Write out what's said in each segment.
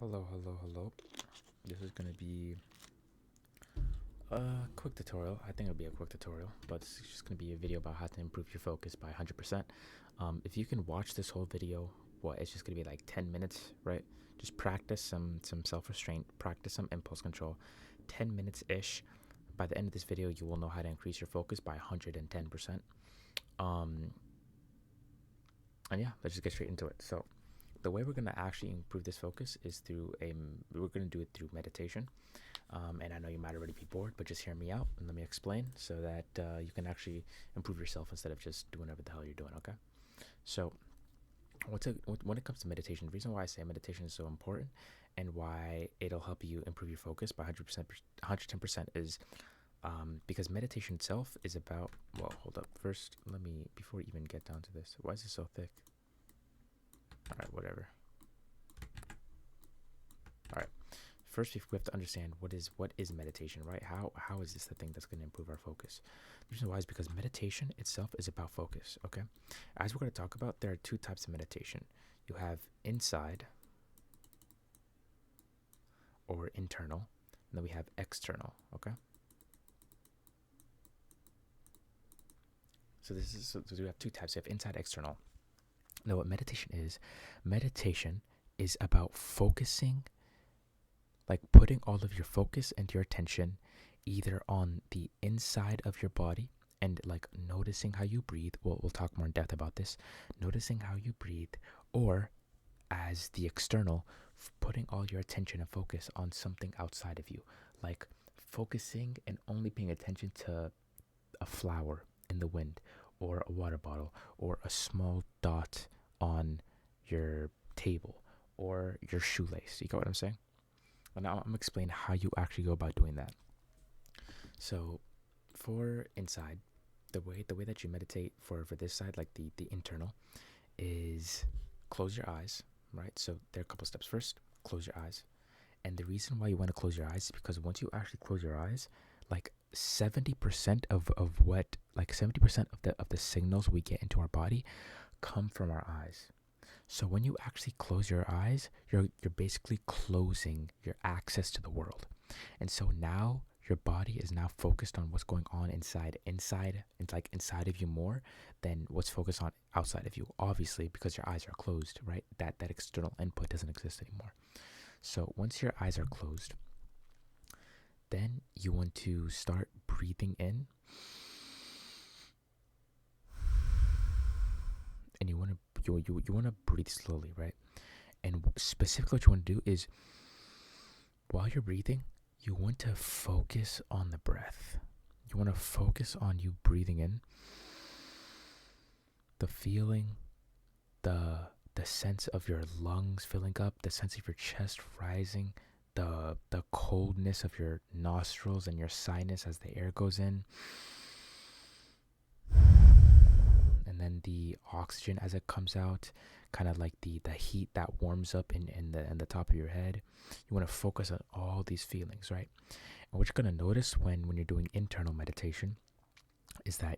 Hello. This is going to be a quick tutorial. I think it'll be a quick tutorial, but it's just going to be a video about how to improve your focus by 100%. If you can watch this whole video, it's just going to be like 10 minutes, right? Just practice some self-restraint, practice some impulse control, 10 minutes-ish. By the end of this video, you will know how to increase your focus by 110%. And yeah, let's just get straight into it. So the way we're going to actually improve this focus is we're going to do it through meditation. And I know you might already be bored, but just hear me out and let me explain so that you can actually improve yourself instead of just doing whatever the hell you're doing, okay? So when it comes to meditation, the reason why I say meditation is so important and why it'll help you improve your focus by 110% is because meditation itself is about, hold up. First, before we even get down to this, why is this so thick? All right, whatever. All right. First, we have to understand what is meditation, right? How is this the thing that's going to improve our focus? The reason why is because meditation itself is about focus, okay? As we're going to talk about, there are two types of meditation. You have inside or internal, and then we have external, okay? So we have two types. We have inside, external. Now, what meditation is about focusing, like putting all of your focus and your attention either on the inside of your body and like noticing how you breathe. We'll talk more in depth about this. Noticing how you breathe, or as the external, putting all your attention and focus on something outside of you, like focusing and only paying attention to a flower in the wind, or a water bottle, or a small dot on your table, or your shoelace. You get what I'm saying? And now I'm gonna explain how you actually go about doing that. So, for inside, the way that you meditate for this side, like the internal, is close your eyes, right? So there are a couple steps. First, close your eyes, and the reason why you want to close your eyes is because once you actually close your eyes, like 70% of the signals we get into our body come from our eyes. So when you actually close your eyes, you're basically closing your access to the world. And so now your body is now focused on what's going on inside of you more than what's focused on outside of you. Obviously, because your eyes are closed, right? That external input doesn't exist anymore. So once your eyes are closed, then you want to start breathing in, and you want to breathe slowly, right? And specifically what you want to do is, while you're breathing, you want to focus on the breath. You want to focus on you breathing in, the feeling, the sense of your lungs filling up, the sense of your chest rising, the coldness of your nostrils and your sinus as the air goes in, and then the oxygen as it comes out, kind of like the heat that warms up in the top of your head. You want to focus on all these feelings, right? And what you're going to notice when you're doing internal meditation is that,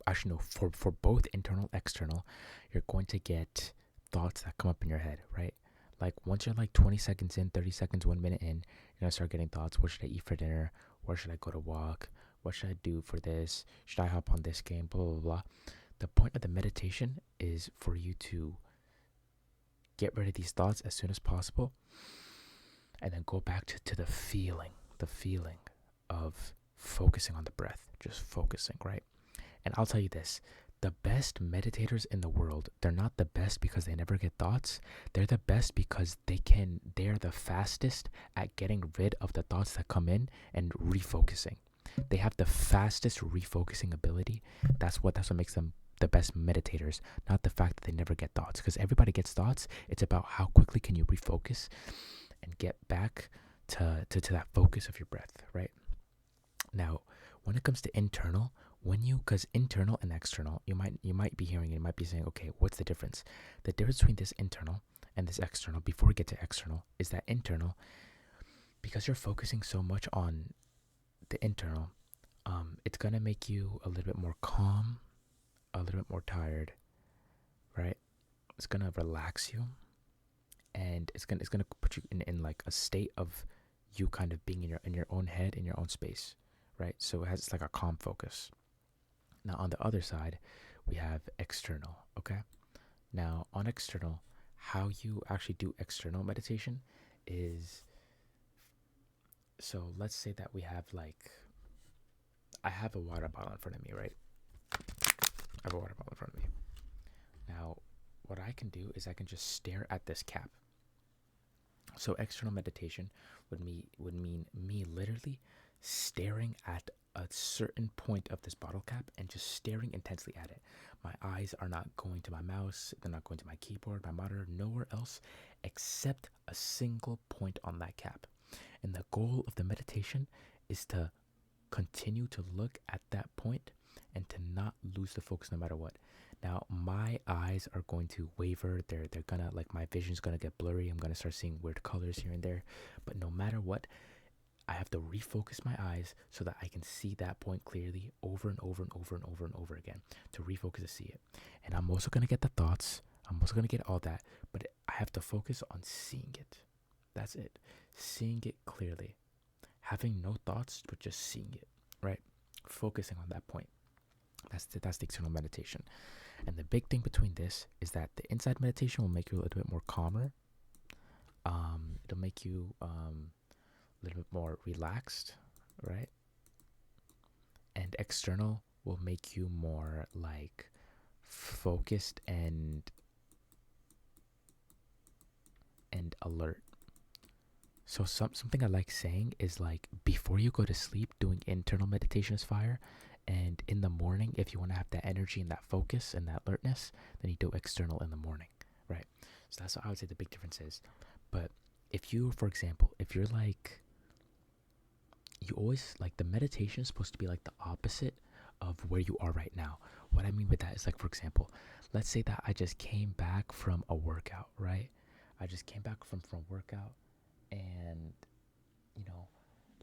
actually no, for both internal, external, you're going to get thoughts that come up in your head, right? Like once you're like 20 seconds in, 30 seconds, 1 minute in, you're going to start getting thoughts. What should I eat for dinner? Where should I go to walk? What should I do for this? Should I hop on this game? Blah, blah, blah. The point of the meditation is for you to get rid of these thoughts as soon as possible, and then go back to the feeling of focusing on the breath, just focusing, right? And I'll tell you this, the best meditators in the world, they're not the best because they never get thoughts. They're the best because they're the fastest at getting rid of the thoughts that come in and refocusing. They have the fastest refocusing ability. That's what makes them the best meditators, not the fact that they never get thoughts, because everybody gets thoughts. It's about how quickly can you refocus and get back to that focus of your breath, right? Now, when it comes to internal, because internal and external, you might be hearing, you might be saying, okay, what's the difference? The difference between this internal and this external, before we get to external, is that internal, because you're focusing so much on the internal, it's gonna make you a little bit more calm, a little bit more tired, right? It's gonna relax you, and it's gonna put you in like a state of you kind of being in your own head, in your own space, right? So it has like a calm focus. Now on the other side, we have external. Okay. Now on external, how you actually do external meditation is, so let's say that we have like, I have a water bottle in front of me, right? I have a water bottle in front of me. Now, what I can do is I can just stare at this cap. So external meditation would mean me literally staring at a certain point of this bottle cap and just staring intensely at it. My eyes are not going to my mouse, they're not going to my keyboard, my monitor, nowhere else except a single point on that cap. And the goal of the meditation is to continue to look at that point and to not lose the focus no matter what. Now my eyes are going to waver. They're gonna, like, my vision's gonna get blurry. I'm gonna start seeing weird colors here and there. But no matter what, I have to refocus my eyes so that I can see that point clearly over and over and over and over and over again, to refocus to see it. And I'm also gonna get the thoughts. I'm also gonna get all that, but I have to focus on seeing it. That's it. Seeing it clearly. Having no thoughts, but just seeing it, right? Focusing on that point. That's the external meditation. And the big thing between this is that the inside meditation will make you a little bit more calmer. It'll make you a little bit more relaxed, right? And external will make you more like focused and alert. So something I like saying is, like, before you go to sleep, doing internal meditation is fire. And in the morning, if you want to have that energy and that focus and that alertness, then you do external in the morning, right? So that's what I would say the big difference is. But if you, for example, if you're like, you always, like, the meditation is supposed to be like the opposite of where you are right now. What I mean by that is, like, for example, let's say that I just came back from a workout, right? I just came back from workout, and you know,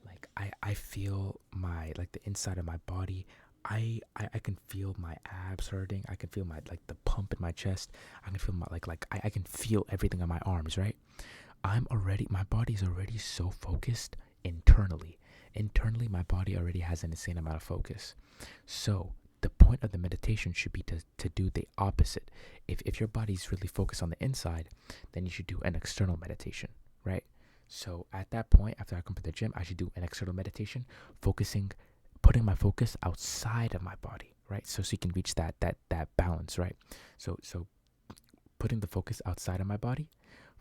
like, I feel my, like, the inside of my body. I can feel my abs hurting. I can feel my, like, the pump in my chest. I can feel my, I can feel everything on my arms, right? My body's already so focused internally. Internally, my body already has an insane amount of focus. So the point of the meditation should be to do the opposite. If your body's really focused on the inside, then you should do an external meditation, right? So at that point, after I come to the gym, I should do an external meditation, putting my focus outside of my body, right? So you can reach that balance, right? So putting the focus outside of my body,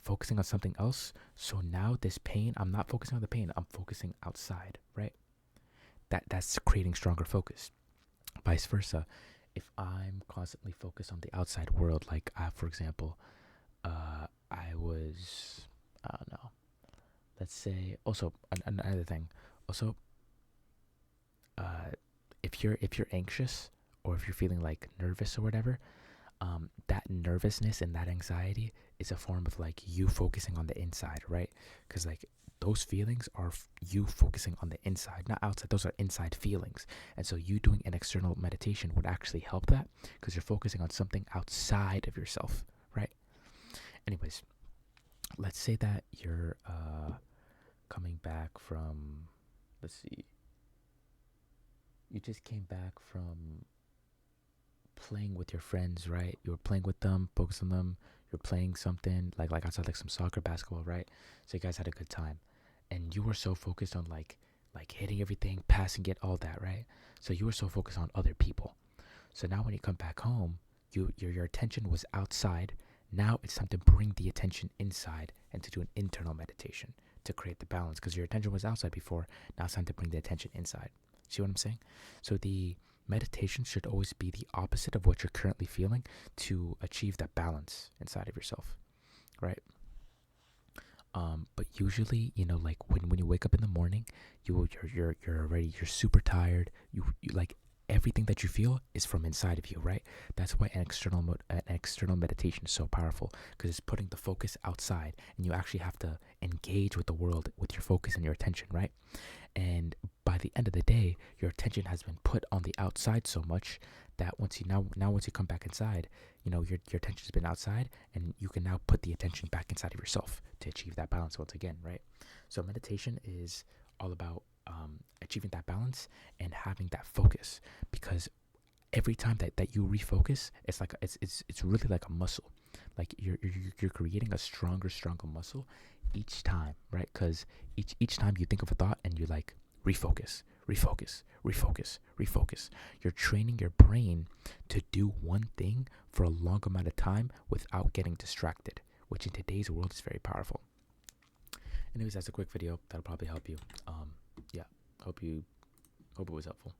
focusing on something else. So now this pain, I'm not focusing on the pain, I'm focusing outside, right? That's creating stronger focus. Vice versa, if I'm constantly focused on the outside world, like, for example, I don't know. Let's say also another thing. Also, if you're anxious, or if you're feeling like nervous or whatever, that nervousness and that anxiety is a form of, like, you focusing on the inside, right? Because, like, those feelings are you focusing on the inside, not outside. Those are inside feelings. And so you doing an external meditation would actually help that, because you're focusing on something outside of yourself, right? Anyways, let's say that you're coming back from, let's see, you just came back from playing with your friends, right? You were playing with them, focus on them. You're playing something like outside, like some soccer, basketball, right? So you guys had a good time, and you were so focused on like hitting everything, passing it, all that, right? So you were so focused on other people. So now when you come back home, your attention was outside. Now it's time to bring the attention inside and to do an internal meditation to create the balance, because your attention was outside before. Now it's time to bring the attention inside. See what I'm saying? So the meditation should always be the opposite of what you're currently feeling to achieve that balance inside of yourself, right? But usually, like, when you wake up in the morning, you're super tired. You like, everything that you feel is from inside of you, right? That's why an external meditation is so powerful, because it's putting the focus outside, and you actually have to engage with the world with your focus and your attention, right? And by the end of the day, your attention has been put on the outside so much that once you come back inside, your attention's been outside, and you can now put the attention back inside of yourself to achieve that balance once again, right? So meditation is all about achieving that balance and having that focus, because every time that you refocus, it's like it's really like a muscle. Like you're creating a stronger muscle each time, right? Because each time you think of a thought and you like refocus, refocus, you're training your brain to do one thing for a long amount of time without getting distracted, which in today's world is very powerful. Anyways, that's a quick video that'll probably help you. Yeah, hope it was helpful.